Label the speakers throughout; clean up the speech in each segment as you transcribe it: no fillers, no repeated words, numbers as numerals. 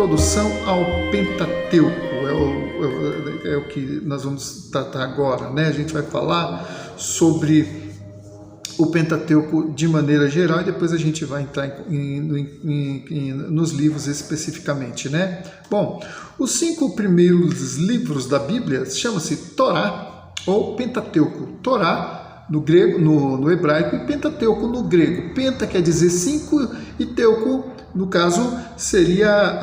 Speaker 1: introdução ao Pentateuco. É o que nós vamos tratar agora, né? A gente vai falar sobre o Pentateuco de maneira geral e depois a gente vai entrar nos livros especificamente, né? Bom, os 5 primeiros livros da Bíblia chamam-se Torá ou Pentateuco. Torá no grego, no hebraico, e Pentateuco no grego. Penta quer dizer 5 e teuco, no caso, seria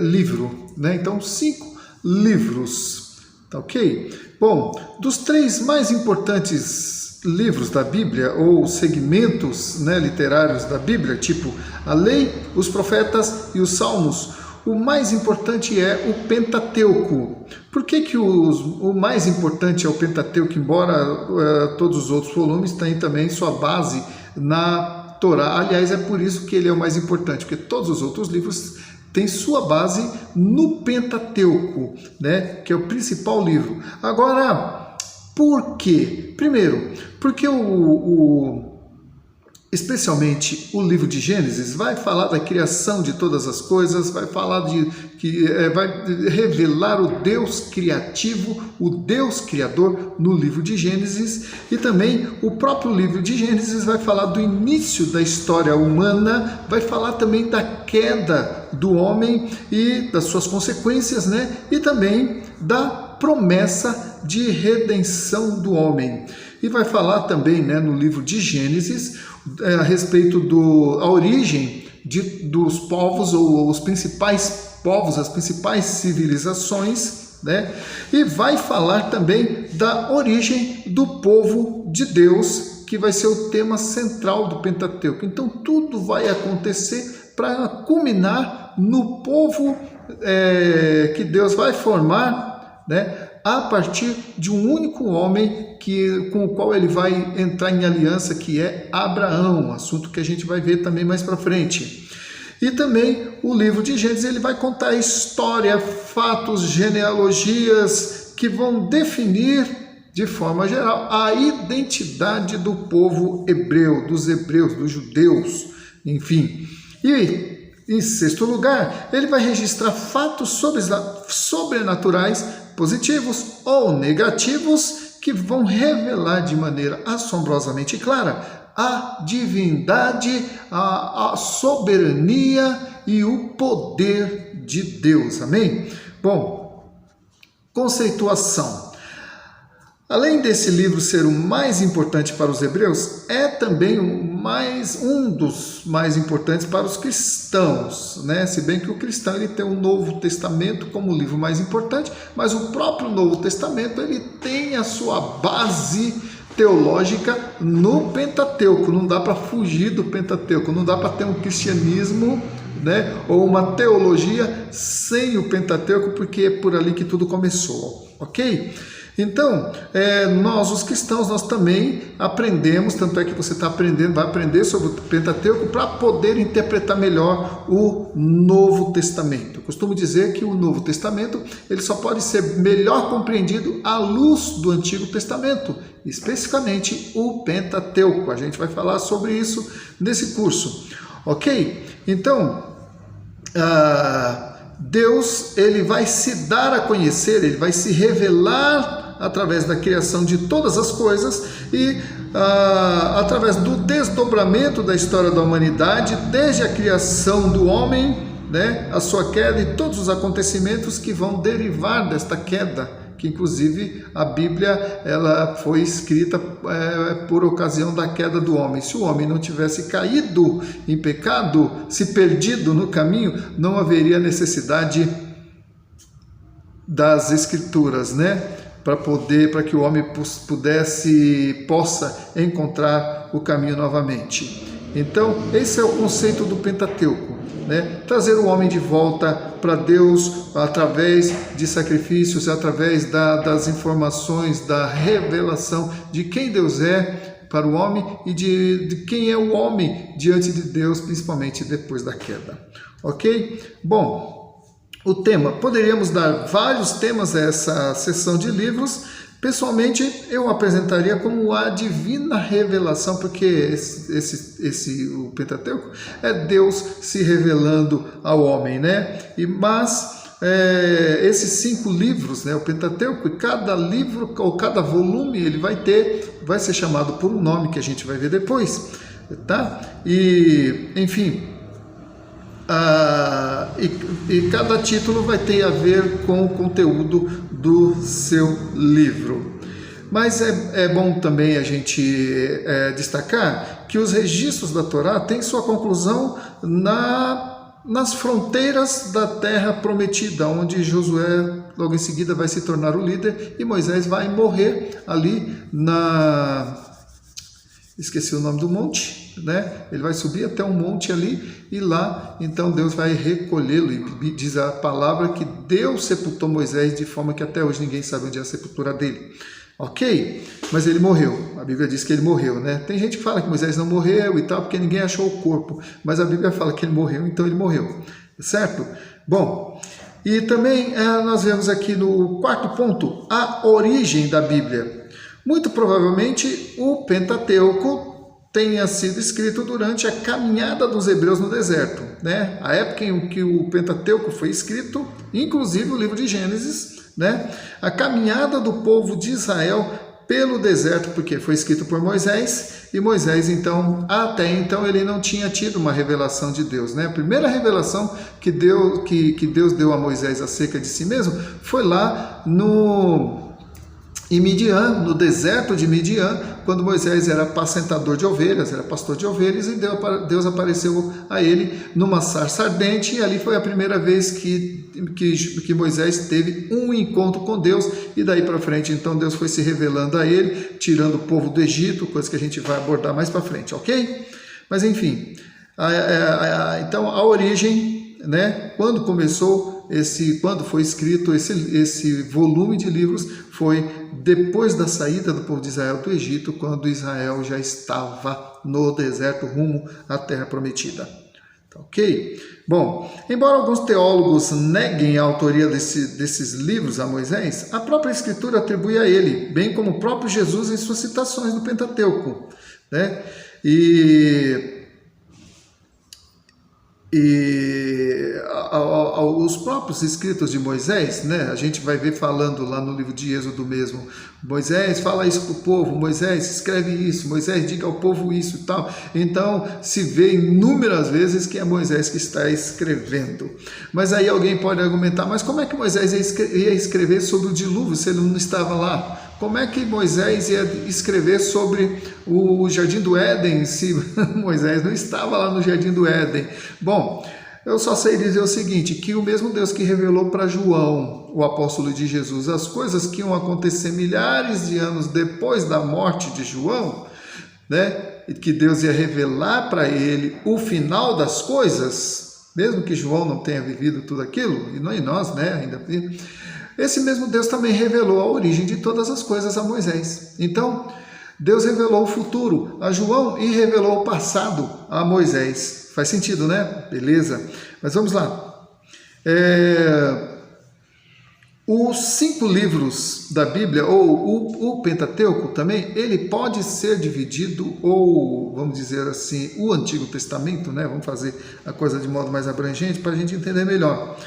Speaker 1: livro, né? Então, 5 livros, tá ok? Bom, dos 3 mais importantes livros da Bíblia, ou segmentos, né, literários da Bíblia, tipo a Lei, os Profetas e os Salmos, o mais importante é o Pentateuco. Por que o mais importante é o Pentateuco, embora todos os outros volumes tenham também sua base na Torá? Aliás, é por isso que ele é o mais importante, porque todos os outros livros têm sua base no Pentateuco, né, que é o principal livro. Agora, por quê? Primeiro, porque especialmente o livro de Gênesis vai falar da criação de todas as coisas, vai falar vai revelar o Deus criativo, o Deus criador no livro de Gênesis, e também o próprio livro de Gênesis vai falar do início da história humana, vai falar também da queda do homem e das suas consequências, né? E também da promessa de redenção do homem. E vai falar também, né, no livro de Gênesis a respeito da origem dos povos, ou os principais povos, as principais civilizações, né? E vai falar também da origem do povo de Deus, que vai ser o tema central do Pentateuco. Então tudo vai acontecer para culminar no povo que Deus vai formar, né, a partir de um único homem com o qual ele vai entrar em aliança, que é Abraão, assunto que a gente vai ver também mais para frente. E também o livro de Gênesis, ele vai contar história, fatos, genealogias que vão definir de forma geral a identidade do povo hebreu, dos hebreus, dos judeus, enfim. E em sexto lugar, ele vai registrar fatos sobrenaturais, positivos ou negativos, que vão revelar de maneira assombrosamente clara a divindade, a soberania e o poder de Deus. Amém? Bom, conceituação. Além desse livro ser o mais importante para os hebreus, é também um dos mais importantes para os cristãos, né? Se bem que o cristão ele tem o Novo Testamento como o livro mais importante, mas o próprio Novo Testamento ele tem a sua base teológica no Pentateuco. Não dá para fugir do Pentateuco, não dá para ter um cristianismo, né, ou uma teologia sem o Pentateuco, porque é por ali que tudo começou, ok? Então, nós os cristãos, nós também aprendemos, tanto é que você vai aprender sobre o Pentateuco para poder interpretar melhor o Novo Testamento. Eu costumo dizer que o Novo Testamento ele só pode ser melhor compreendido à luz do Antigo Testamento, especificamente o Pentateuco. A gente vai falar sobre isso nesse curso, ok? Então, Deus ele vai se dar a conhecer, ele vai se revelar através da criação de todas as coisas e através do desdobramento da história da humanidade, desde a criação do homem, né, a sua queda e todos os acontecimentos que vão derivar desta queda, que inclusive a Bíblia ela foi escrita por ocasião da queda do homem. Se o homem não tivesse caído em pecado, se perdido no caminho, não haveria necessidade das Escrituras, né? Para que o homem possa encontrar o caminho novamente. Então, esse é o conceito do Pentateuco, né? Trazer o homem de volta para Deus através de sacrifícios, através das informações, da revelação de quem Deus é para o homem e de quem é o homem diante de Deus, principalmente depois da queda. Ok? Bom, o tema, poderíamos dar vários temas a essa sessão de livros, Pessoalmente, eu apresentaria como a divina revelação, porque o Pentateuco é Deus se revelando ao homem, né? Mas esses 5 livros, né, o Pentateuco, e cada livro ou cada volume ele vai ser chamado por um nome que a gente vai ver depois, tá? E, enfim, e cada título vai ter a ver com o conteúdo do seu livro. Mas é bom também a gente destacar que os registros da Torá têm sua conclusão nas fronteiras da terra prometida, onde Josué logo em seguida vai se tornar o líder e Moisés vai morrer ali esqueci o nome do monte, né? Ele vai subir até um monte ali e lá, então Deus vai recolhê-lo, e diz a palavra que Deus sepultou Moisés de forma que até hoje ninguém sabe onde é a sepultura dele. Ok? Mas ele morreu, a Bíblia diz que ele morreu, né? Tem gente que fala que Moisés não morreu e tal, porque ninguém achou o corpo, mas a Bíblia fala que ele morreu, então ele morreu, certo? Bom, e também nós vemos aqui no 4º ponto, a origem da Bíblia. Muito provavelmente o Pentateuco tenha sido escrito durante a caminhada dos hebreus no deserto, né? A época em que o Pentateuco foi escrito, inclusive o livro de Gênesis, né? A caminhada do povo de Israel pelo deserto, porque foi escrito por Moisés, e Moisés, então, até então, ele não tinha tido uma revelação de Deus, né? A primeira revelação que Deus deu a Moisés acerca de si mesmo foi lá em Midian, no deserto de Midian, quando Moisés era apacentador de ovelhas, era pastor de ovelhas, e Deus apareceu a ele numa sarça ardente, e ali foi a primeira vez que Moisés teve um encontro com Deus, e daí para frente, então, Deus foi se revelando a ele, tirando o povo do Egito, coisa que a gente vai abordar mais para frente, ok? Mas enfim, então a origem, né, quando foi escrito esse volume de livros, foi depois da saída do povo de Israel do Egito, quando Israel já estava no deserto rumo à terra prometida. Tá, ok? Bom, embora alguns teólogos neguem a autoria desses livros a Moisés, a própria Escritura atribui a ele, bem como o próprio Jesus em suas citações do Pentateuco, né? E os próprios escritos de Moisés, né? A gente vai ver falando lá no livro de Êxodo mesmo, Moisés fala isso para o povo, Moisés escreve isso, Moisés diga ao povo isso e tal. Então se vê inúmeras vezes que é Moisés que está escrevendo. Mas aí alguém pode argumentar, mas como é que Moisés ia escrever sobre o dilúvio se ele não estava lá? Como é que Moisés ia escrever sobre o Jardim do Éden se Moisés não estava lá no Jardim do Éden? Bom, eu só sei dizer o seguinte, que o mesmo Deus que revelou para João, o apóstolo de Jesus, as coisas que iam acontecer milhares de anos depois da morte de João, né? E que Deus ia revelar para ele o final das coisas, mesmo que João não tenha vivido tudo aquilo, e nós, né, ainda. Esse mesmo Deus também revelou a origem de todas as coisas a Moisés. Então, Deus revelou o futuro a João e revelou o passado a Moisés. Faz sentido, né? Beleza. Mas vamos lá. Os 5 livros da Bíblia, ou o Pentateuco também, ele pode ser dividido, ou vamos dizer assim, o Antigo Testamento, né? Vamos fazer a coisa de modo mais abrangente para a gente entender melhor.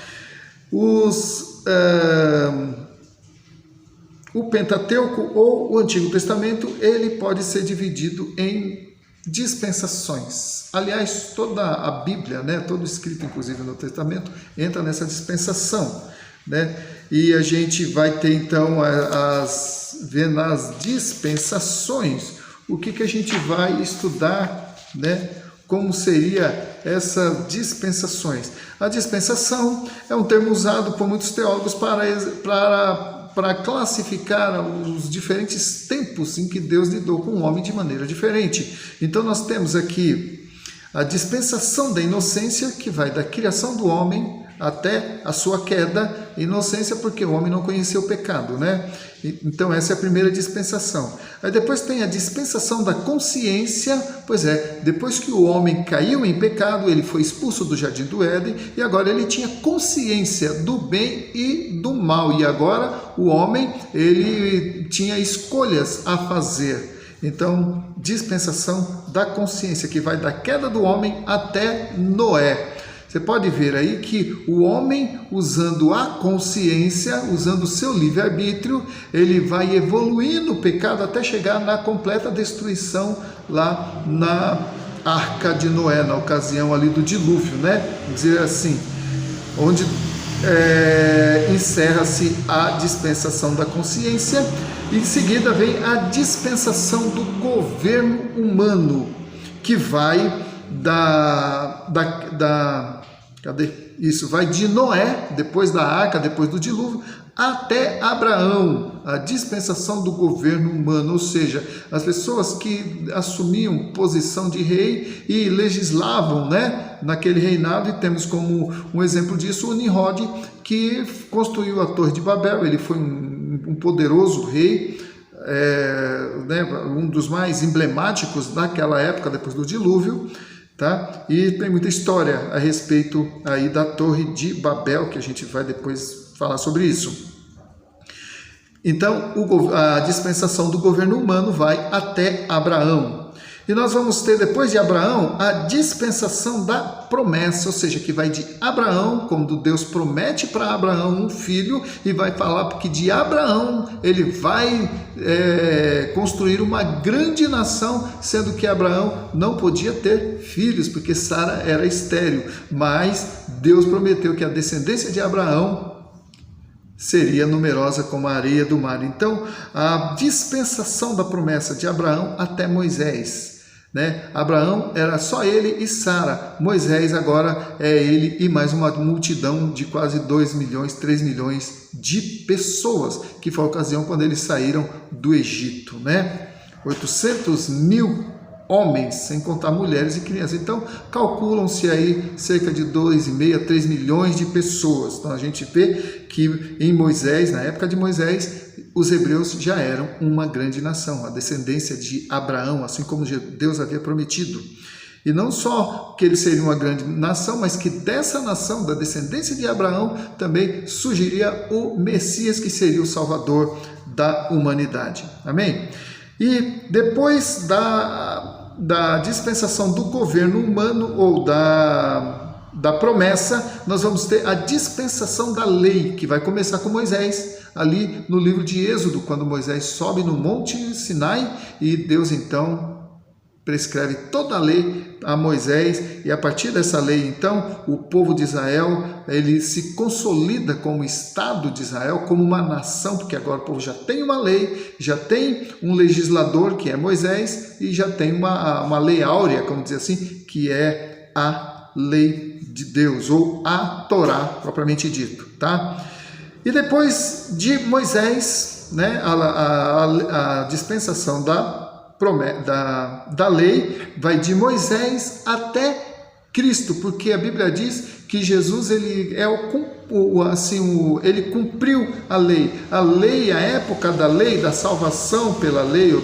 Speaker 1: O Pentateuco ou o Antigo Testamento, ele pode ser dividido em dispensações. Aliás, toda a Bíblia, né, todo escrito inclusive no Testamento, entra nessa dispensação, né? E a gente vai ter então ver nas dispensações o que a gente vai estudar, né? Como seria essas dispensações? A dispensação é um termo usado por muitos teólogos para classificar os diferentes tempos em que Deus lidou com o homem de maneira diferente. Então nós temos aqui a dispensação da inocência, que vai da criação do homem até a sua queda. Inocência porque o homem não conhecia o pecado, né? Então essa é a primeira dispensação. Aí depois tem a dispensação da consciência. Pois é, depois que o homem caiu em pecado, ele foi expulso do jardim do Éden e agora ele tinha consciência do bem e do mal. E agora o homem, ele tinha escolhas a fazer. Então, dispensação da consciência, que vai da queda do homem até Noé. Você pode ver aí que o homem, usando a consciência, usando o seu livre-arbítrio, ele vai evoluir no pecado até chegar na completa destruição lá na Arca de Noé, na ocasião ali do dilúvio, né? Vamos dizer assim, onde encerra-se a dispensação da consciência. Em seguida vem a dispensação do governo humano, que vai vai de Noé, depois da arca, depois do dilúvio, até Abraão, a dispensação do governo humano, ou seja, as pessoas que assumiam posição de rei e legislavam, né, naquele reinado. E temos como um exemplo disso o Nimrod, que construiu a Torre de Babel. Ele foi um poderoso rei, um dos mais emblemáticos daquela época, depois do dilúvio. Tá? E tem muita história a respeito aí da Torre de Babel, que a gente vai depois falar sobre isso. Então, a dispensação do governo humano vai até Abraão. E nós vamos ter, depois de Abraão, a dispensação da promessa, ou seja, que vai de Abraão, quando Deus promete para Abraão um filho, e vai falar que de Abraão ele vai construir uma grande nação, sendo que Abraão não podia ter filhos, porque Sara era estéril. Mas Deus prometeu que a descendência de Abraão seria numerosa como a areia do mar. Então, a dispensação da promessa de Abraão até Moisés, né? Abraão era só ele e Sara. Moisés agora é ele e mais uma multidão de quase 2 milhões, 3 milhões de pessoas, que foi a ocasião quando eles saíram do Egito, né? 800 mil homens, sem contar mulheres e crianças. Então, calculam-se aí cerca de 2,5 a 3 milhões de pessoas. Então, a gente vê que em Moisés, na época de Moisés, os hebreus já eram uma grande nação, a descendência de Abraão, assim como Deus havia prometido. E não só que eles seriam uma grande nação, mas que dessa nação, da descendência de Abraão, também surgiria o Messias, que seria o Salvador da humanidade. Amém? E depois da dispensação do governo humano ou da promessa, nós vamos ter a dispensação da lei, que vai começar com Moisés, ali no livro de Êxodo, quando Moisés sobe no Monte Sinai e Deus então prescreve toda a lei a Moisés, e a partir dessa lei, então, o povo de Israel, ele se consolida como Estado de Israel, como uma nação, porque agora o povo já tem uma lei, já tem um legislador, que é Moisés, e já tem uma lei áurea, como dizer assim, que é a lei de Deus, ou a Torá, propriamente dito, tá? E depois de Moisés, né, a dispensação da lei vai de Moisés até Cristo, porque a Bíblia diz que Jesus ele cumpriu a lei. A lei, a época da lei, da salvação pela lei, ou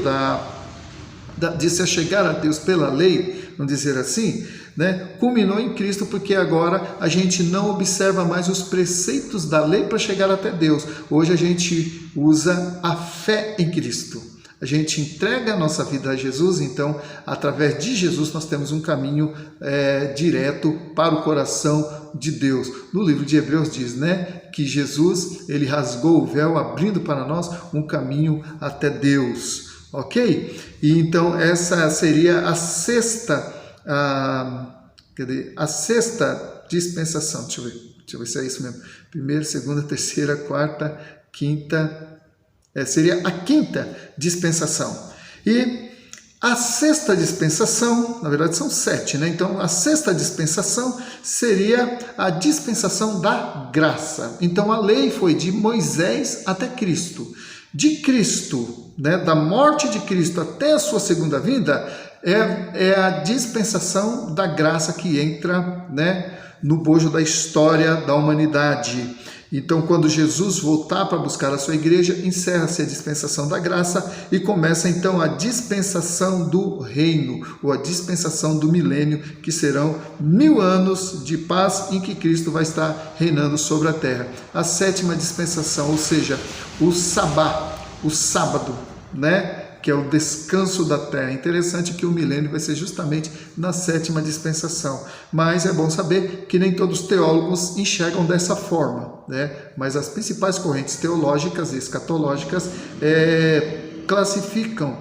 Speaker 1: de se chegar a Deus pela lei, vamos dizer assim, né, culminou em Cristo, porque agora a gente não observa mais os preceitos da lei para chegar até Deus. Hoje a gente usa a fé em Cristo. A gente entrega a nossa vida a Jesus, então, através de Jesus, nós temos um caminho direto para o coração de Deus. No livro de Hebreus diz, né, que Jesus, ele rasgou o véu, abrindo para nós um caminho até Deus, ok? E então, essa seria a sexta dispensação. Deixa eu ver se é isso mesmo. Primeira, segunda, terceira, quarta, quinta... seria a quinta dispensação. E a sexta dispensação, na verdade são 7, né? Então a sexta dispensação seria a dispensação da graça. Então a lei foi de Moisés até Cristo. De Cristo, né, da morte de Cristo até a sua segunda vinda, é a dispensação da graça que entra, né, no bojo da história da humanidade. Então, quando Jesus voltar para buscar a sua igreja, encerra-se a dispensação da graça e começa então a dispensação do reino, ou a dispensação do milênio, que serão 1000 anos de paz em que Cristo vai estar reinando sobre a terra. A 7ª dispensação, ou seja, o sabá, o sábado, né? Que é o descanso da terra. Interessante que o milênio vai ser justamente na 7ª dispensação, mas é bom saber que nem todos os teólogos enxergam dessa forma, né? Mas as principais correntes teológicas e escatológicas classificam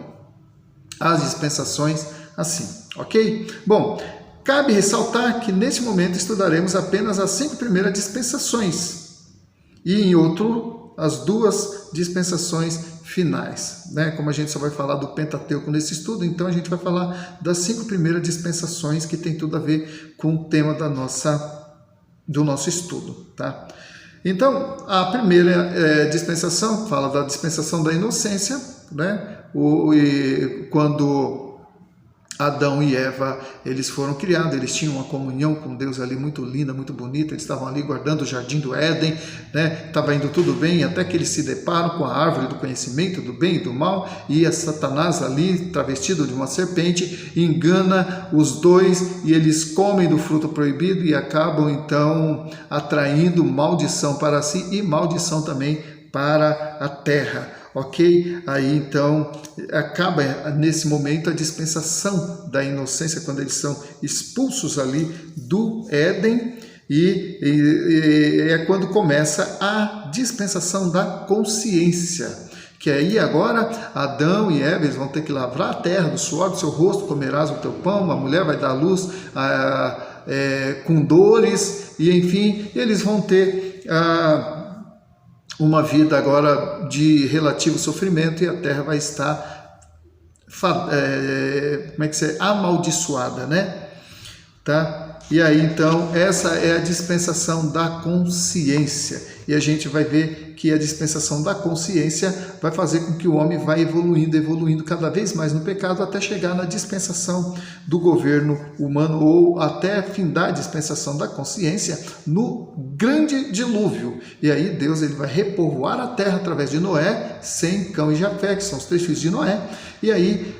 Speaker 1: as dispensações assim, ok? Bom, cabe ressaltar que nesse momento estudaremos apenas as 5 primeiras dispensações e em outro as 2 dispensações finais, né? Como a gente só vai falar do Pentateuco nesse estudo, então a gente vai falar das 5 primeiras dispensações, que tem tudo a ver com o tema do nosso estudo, tá? Então, a primeira dispensação fala da dispensação da inocência, né? Quando Adão e Eva, eles foram criados, eles tinham uma comunhão com Deus ali muito linda, muito bonita, eles estavam ali guardando o jardim do Éden, né? Estava indo tudo bem, até que eles se deparam com a árvore do conhecimento do bem e do mal, e a Satanás ali, travestido de uma serpente, engana os dois, e eles comem do fruto proibido e acabam então atraindo maldição para si e maldição também para a terra. Ok? Aí então acaba nesse momento a dispensação da inocência, quando eles são expulsos ali do Éden, e é quando começa a dispensação da consciência, que aí agora Adão e Eva, eles vão ter que lavrar a terra do suor do seu rosto, comerás o teu pão, a mulher vai dar luz com dores, e enfim, eles vão ter uma vida agora de relativo sofrimento, e a terra vai estar amaldiçoada, né? Tá? E aí então essa é a dispensação da consciência, e a gente vai ver que a dispensação da consciência vai fazer com que o homem vá evoluindo cada vez mais no pecado, até chegar na dispensação do governo humano, ou até findar a dispensação da consciência no grande dilúvio. E aí Deus ele vai repovoar a terra através de Noé, Sem, Cão e Jafé, que são os 3 filhos de Noé, e aí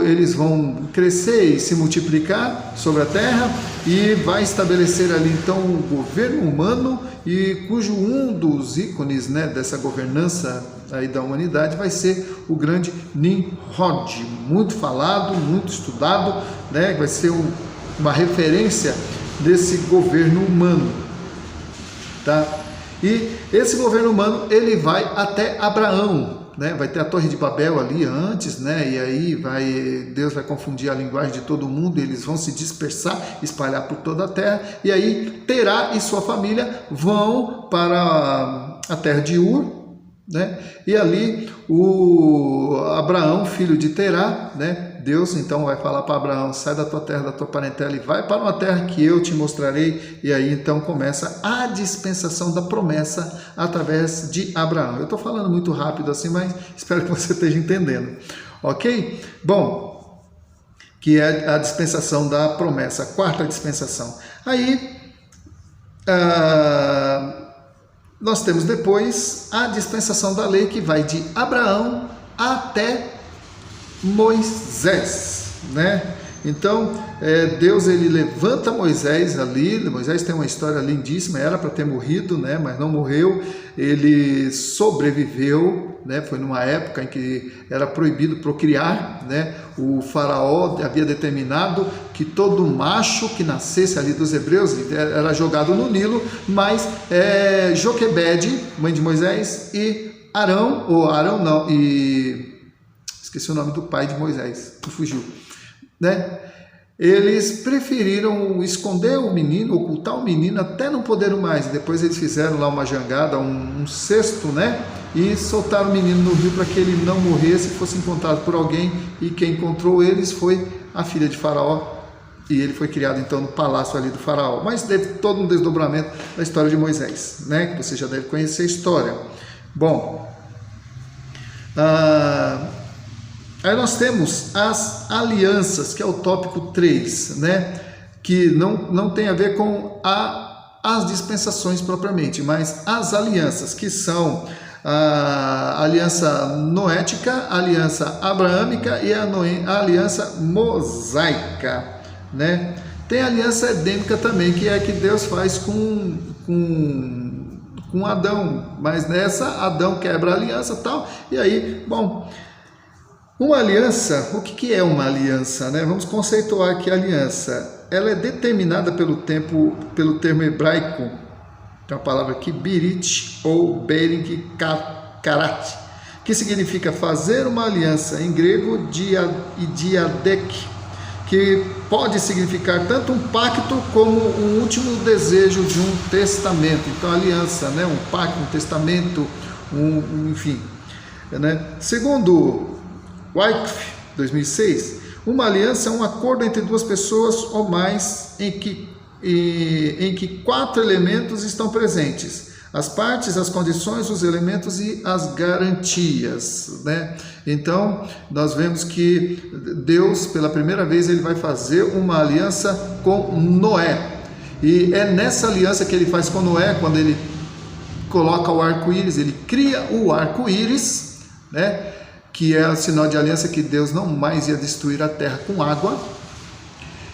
Speaker 1: eles vão crescer e se multiplicar sobre a terra, e vai estabelecer ali então o governo humano, e cujo um dos ícones, né, dessa governança aí da humanidade vai ser o grande Nimrod, muito falado, muito estudado, né, vai ser uma referência desse governo humano, tá? E esse governo humano ele vai até Abraão, né? Vai ter a Torre de Babel ali antes, né? E aí Deus vai confundir a linguagem de todo mundo, e eles vão se dispersar, espalhar por toda a terra, e aí Terá e sua família vão para a terra de Ur, né? E ali o Abraão, filho de Terá, né? Deus então vai falar para Abraão: sai da tua terra, da tua parentela, e vai para uma terra que eu te mostrarei. E aí então começa a dispensação da promessa através de Abraão. Eu estou falando muito rápido assim, mas espero que você esteja entendendo, ok? Bom, que é a dispensação da promessa, a 4ª dispensação. Aí nós temos depois a dispensação da lei, que vai de Abraão até Moisés, né? Então Deus ele levanta Moisés ali. Moisés tem uma história lindíssima, era para ter morrido, né? Mas não morreu, ele sobreviveu, né? Foi numa época em que era proibido procriar, né? O faraó havia determinado que todo macho que nascesse ali dos hebreus era jogado no Nilo, mas Joquebede, mãe de Moisés, e esqueci o nome do pai de Moisés, fugiu, né? Eles preferiram esconder o menino, ocultar o menino, até não poderam mais. Depois eles fizeram lá uma jangada, um cesto, né? E soltaram o menino no rio para que ele não morresse, fosse encontrado por alguém. E quem encontrou eles foi a filha de Faraó. E ele foi criado então no palácio ali do Faraó. Mas teve todo um desdobramento da história de Moisés, né? Que você já deve conhecer a história. Bom, aí nós temos as alianças, que é o tópico 3, né? que não tem a ver com as dispensações propriamente, mas as alianças, que são a aliança noética, a aliança abraâmica e a aliança mosaica, né? Tem a aliança edêmica também, que é a que Deus faz com Adão, mas nessa Adão quebra a aliança e tal, e aí, bom, uma aliança, o que é uma aliança, né? Vamos conceituar aqui a aliança. Ela é determinada pelo termo hebraico, tem a palavra aqui, birit ou bering karat, que significa fazer uma aliança, em grego diadek, que pode significar tanto um pacto como um último desejo de um testamento. Então, aliança, né? Um pacto, um testamento, enfim, né? Segundo Wycliffe, 2006, uma aliança é um acordo entre duas pessoas ou mais em que 4 elementos estão presentes: as partes, as condições, os elementos e as garantias, né? Então, nós vemos que Deus, pela primeira vez, ele vai fazer uma aliança com Noé. E é nessa aliança que ele faz com Noé, quando ele coloca o arco-íris, ele cria o arco-íris, né? Que é o sinal de aliança que Deus não mais ia destruir a terra com água.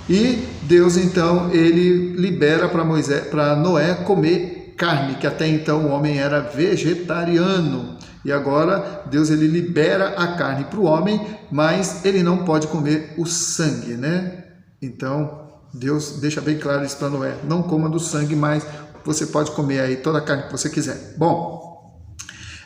Speaker 1: E Deus, então, ele libera para Noé comer carne, que até então o homem era vegetariano. E agora Deus, ele libera a carne para o homem, mas ele não pode comer o sangue, né? Então, Deus deixa bem claro isso para Noé: não coma do sangue, mas você pode comer aí toda a carne que você quiser. Bom,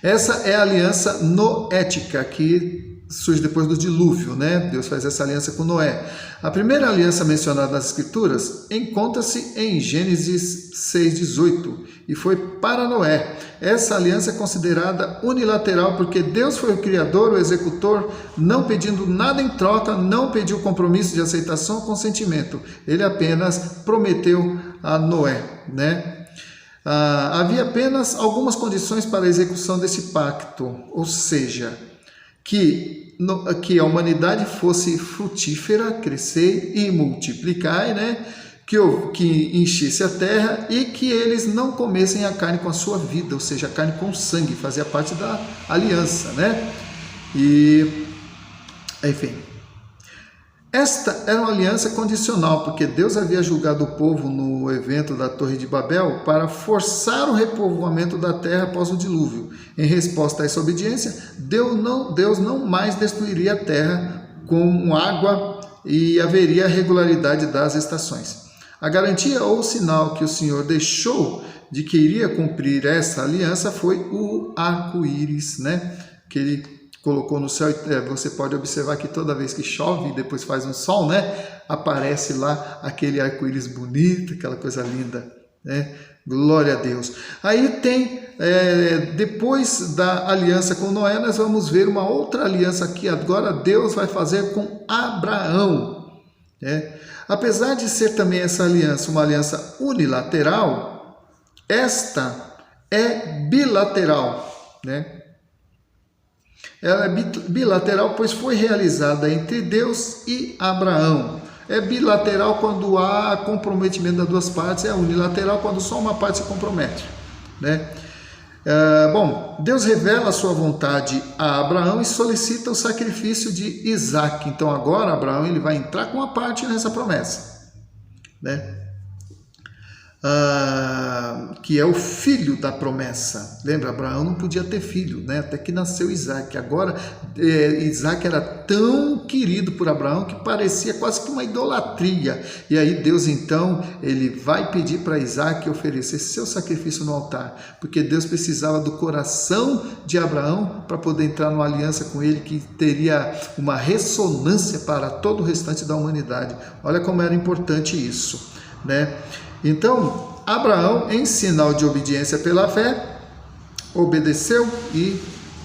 Speaker 1: essa é a aliança noética, que surge depois do dilúvio, né? Deus faz essa aliança com Noé. A primeira aliança mencionada nas Escrituras encontra-se em Gênesis 6,18 e foi para Noé. Essa aliança é considerada unilateral porque Deus foi o criador, o executor, não pedindo nada em troca, não pediu compromisso de aceitação ou consentimento. Ele apenas prometeu a Noé, né? Havia apenas algumas condições para a execução desse pacto, ou seja, que a humanidade fosse frutífera, crescer e multiplicar, né? Que enchesse a terra e que eles não comessem a carne com a sua vida, ou seja, a carne com sangue, fazia parte da aliança, né? E, enfim, esta era uma aliança condicional, porque Deus havia julgado o povo no evento da Torre de Babel para forçar o repovoamento da terra após o dilúvio. Em resposta a essa obediência, Deus não mais destruiria a terra com água e haveria regularidade das estações. A garantia ou sinal que o Senhor deixou de que iria cumprir essa aliança foi o arco-íris, né? Que ele colocou no céu. Você pode observar que toda vez que chove e depois faz um sol, né, aparece lá aquele arco-íris bonito, aquela coisa linda, né? Glória a Deus. Aí tem, depois da aliança com Noé, nós vamos ver uma outra aliança que agora Deus vai fazer com Abraão, né? Apesar de ser também essa aliança uma aliança unilateral, esta é bilateral, né? Ela é bilateral, pois foi realizada entre Deus e Abraão. É bilateral quando há comprometimento das duas partes, é unilateral quando só uma parte se compromete, né? Bom, Deus revela a sua vontade a Abraão e solicita o sacrifício de Isaac. Então agora Abraão, ele vai entrar com uma parte nessa promessa, né? Que é o filho da promessa. Lembra, Abraão não podia ter filho, né? Até que nasceu Isaac. Agora, Isaac era tão querido por Abraão que parecia quase que uma idolatria. E aí Deus, então, ele vai pedir para Isaac oferecer seu sacrifício no altar, porque Deus precisava do coração de Abraão para poder entrar numa aliança com ele que teria uma ressonância para todo o restante da humanidade. Olha como era importante isso, né? Então, Abraão, em sinal de obediência pela fé, obedeceu e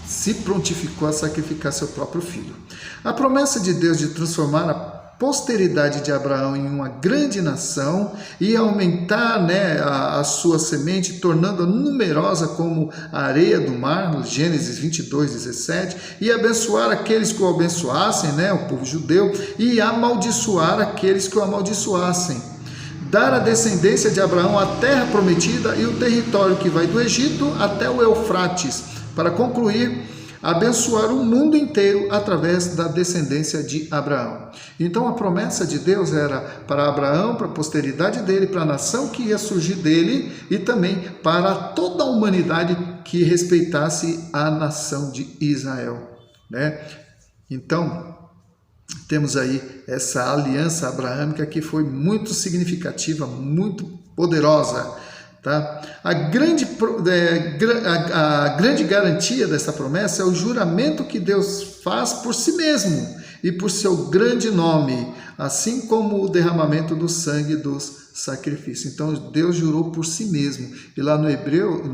Speaker 1: se prontificou a sacrificar seu próprio filho. A promessa de Deus de transformar a posteridade de Abraão em uma grande nação e aumentar, né, a sua semente, tornando-a numerosa como a areia do mar, Gênesis 22:17, e abençoar aqueles que o abençoassem, né, o povo judeu, e amaldiçoar aqueles que o amaldiçoassem. dar à descendência de Abraão a terra prometida e o território que vai do Egito até o Eufrates, para concluir, abençoar o mundo inteiro através da descendência de Abraão. Então a promessa de Deus era para Abraão, para a posteridade dele, para a nação que ia surgir dele e também para toda a humanidade que respeitasse a nação de Israel, né? Então temos aí essa aliança abraâmica que foi muito significativa, muito poderosa. Tá? A grande garantia dessa promessa é o juramento que Deus faz por si mesmo e por seu grande nome, assim como o derramamento do sangue dos sacrifícios. Então Deus jurou por si mesmo. E lá no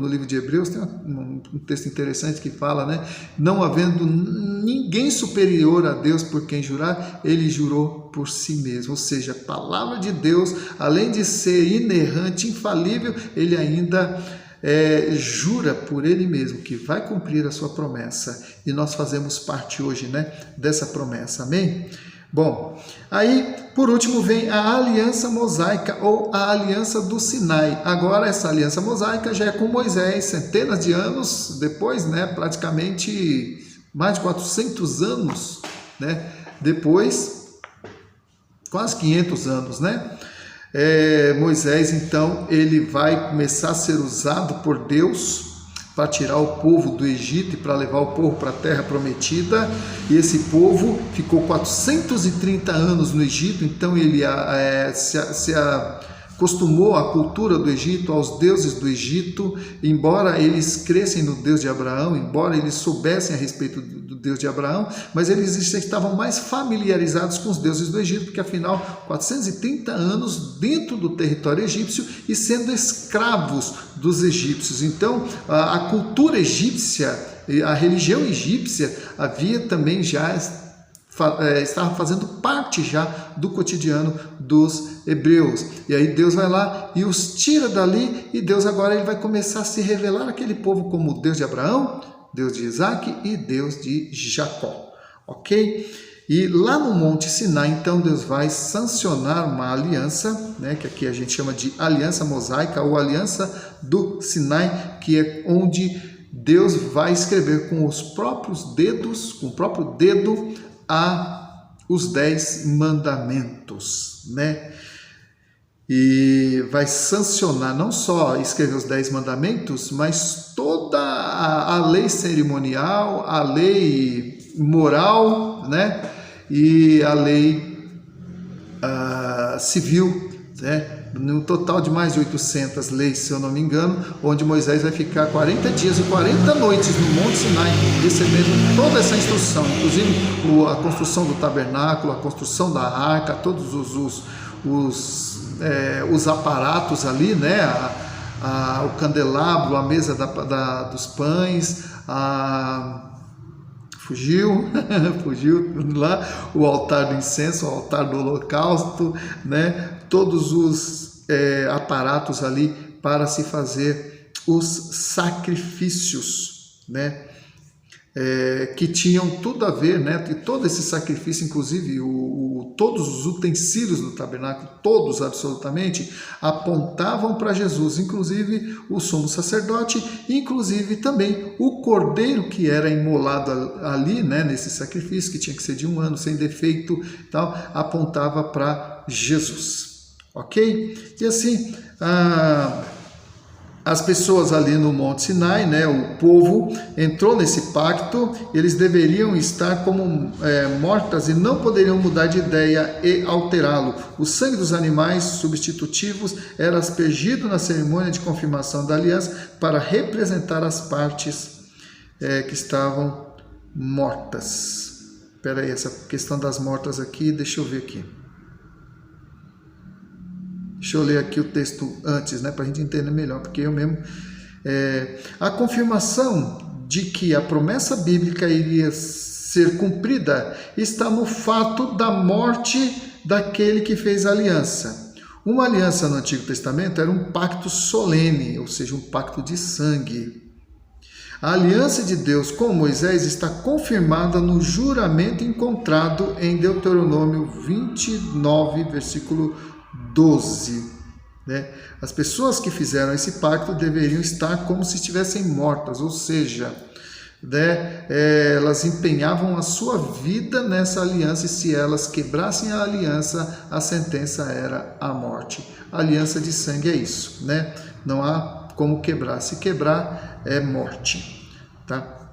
Speaker 1: livro de Hebreus tem um texto interessante que fala, né? Não havendo ninguém superior a Deus por quem jurar, ele jurou por si mesmo. Ou seja, a palavra de Deus, além de ser inerrante, infalível, ele ainda jura por ele mesmo que vai cumprir a sua promessa. E nós fazemos parte hoje, né, dessa promessa. Amém? Bom, aí por último vem a aliança mosaica ou a aliança do Sinai. Agora essa aliança mosaica já é com Moisés, centenas de anos depois, né, praticamente mais de 400 anos, né, depois, quase 500 anos, né? Moisés, então, ele vai começar a ser usado por Deus para tirar o povo do Egito e para levar o povo para a terra prometida. E esse povo ficou 430 anos no Egito, então ele se acostumou à cultura do Egito, aos deuses do Egito, embora eles crescem no Deus de Abraão, embora eles soubessem a respeito do Deus de Abraão, mas eles estavam mais familiarizados com os deuses do Egito, porque afinal 430 anos dentro do território egípcio e sendo escravos dos egípcios. Então a cultura egípcia, a religião egípcia havia também já estava fazendo parte já do cotidiano dos hebreus. E aí Deus vai lá e os tira dali, e Deus agora ele vai começar a se revelar àquele povo como Deus de Abraão, Deus de Isaac e Deus de Jacó, ok? E lá no Monte Sinai, então, Deus vai sancionar uma aliança, né, que aqui a gente chama de aliança mosaica ou aliança do Sinai, que é onde Deus vai escrever com os próprios dedos, com o próprio dedo, os 10 mandamentos, né? E vai sancionar, não só escrever os 10 mandamentos, mas toda a lei cerimonial, a lei moral, né? E a lei civil, né? No total de mais de 800 leis, se eu não me engano, onde Moisés vai ficar 40 dias e 40 noites no Monte Sinai, recebendo toda essa instrução, inclusive a construção do tabernáculo, a construção da arca, todos os aparatos ali, né? O candelabro, a mesa dos pães, fugiu lá, o altar do incenso, o altar do holocausto, né? Todos os aparatos ali para se fazer os sacrifícios, né? Que tinham tudo a ver, né? E todo esse sacrifício, inclusive todos os utensílios do tabernáculo, todos absolutamente, apontavam para Jesus, inclusive o sumo sacerdote, inclusive também o cordeiro que era imolado ali, né? Nesse sacrifício, que tinha que ser de 1 ano, sem defeito e tal, apontava para Jesus. Ok? E assim, as pessoas ali no Monte Sinai, né, o povo entrou nesse pacto, eles deveriam estar como mortas e não poderiam mudar de ideia e alterá-lo. O sangue dos animais substitutivos era aspergido na cerimônia de confirmação da aliança para representar as partes que estavam mortas. Espera aí, essa questão das mortas aqui, deixa eu ver aqui. Deixa eu ler aqui o texto antes, né, para a gente entender melhor, porque eu mesmo... a confirmação de que a promessa bíblica iria ser cumprida está no fato da morte daquele que fez a aliança. Uma aliança no Antigo Testamento era um pacto solene, ou seja, um pacto de sangue. A aliança de Deus com Moisés está confirmada no juramento encontrado em Deuteronômio 29, versículo 12, né? As pessoas que fizeram esse pacto deveriam estar como se estivessem mortas, ou seja, né, elas empenhavam a sua vida nessa aliança, e se elas quebrassem a aliança, a sentença era a morte. A aliança de sangue é isso, né? Não há como quebrar. Se quebrar, é morte, tá?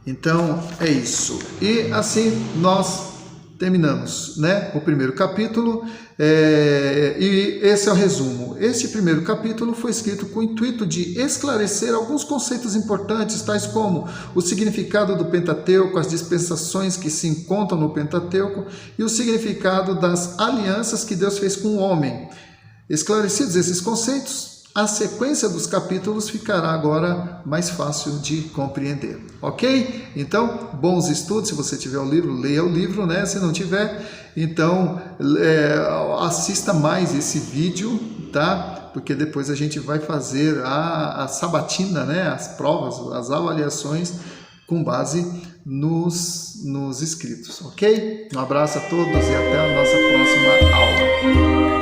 Speaker 1: Então, é isso. E assim nós terminamos, né, o primeiro capítulo, e esse é o resumo. Este primeiro capítulo foi escrito com o intuito de esclarecer alguns conceitos importantes, tais como o significado do Pentateuco, as dispensações que se encontram no Pentateuco e o significado das alianças que Deus fez com o homem. Esclarecidos esses conceitos, a sequência dos capítulos ficará agora mais fácil de compreender, ok? Então, bons estudos. Se você tiver o livro, leia o livro, né? Se não tiver, então assista mais esse vídeo, tá? Porque depois a gente vai fazer a sabatina, né? As provas, as avaliações com base nos escritos, ok? Um abraço a todos e até a nossa próxima aula.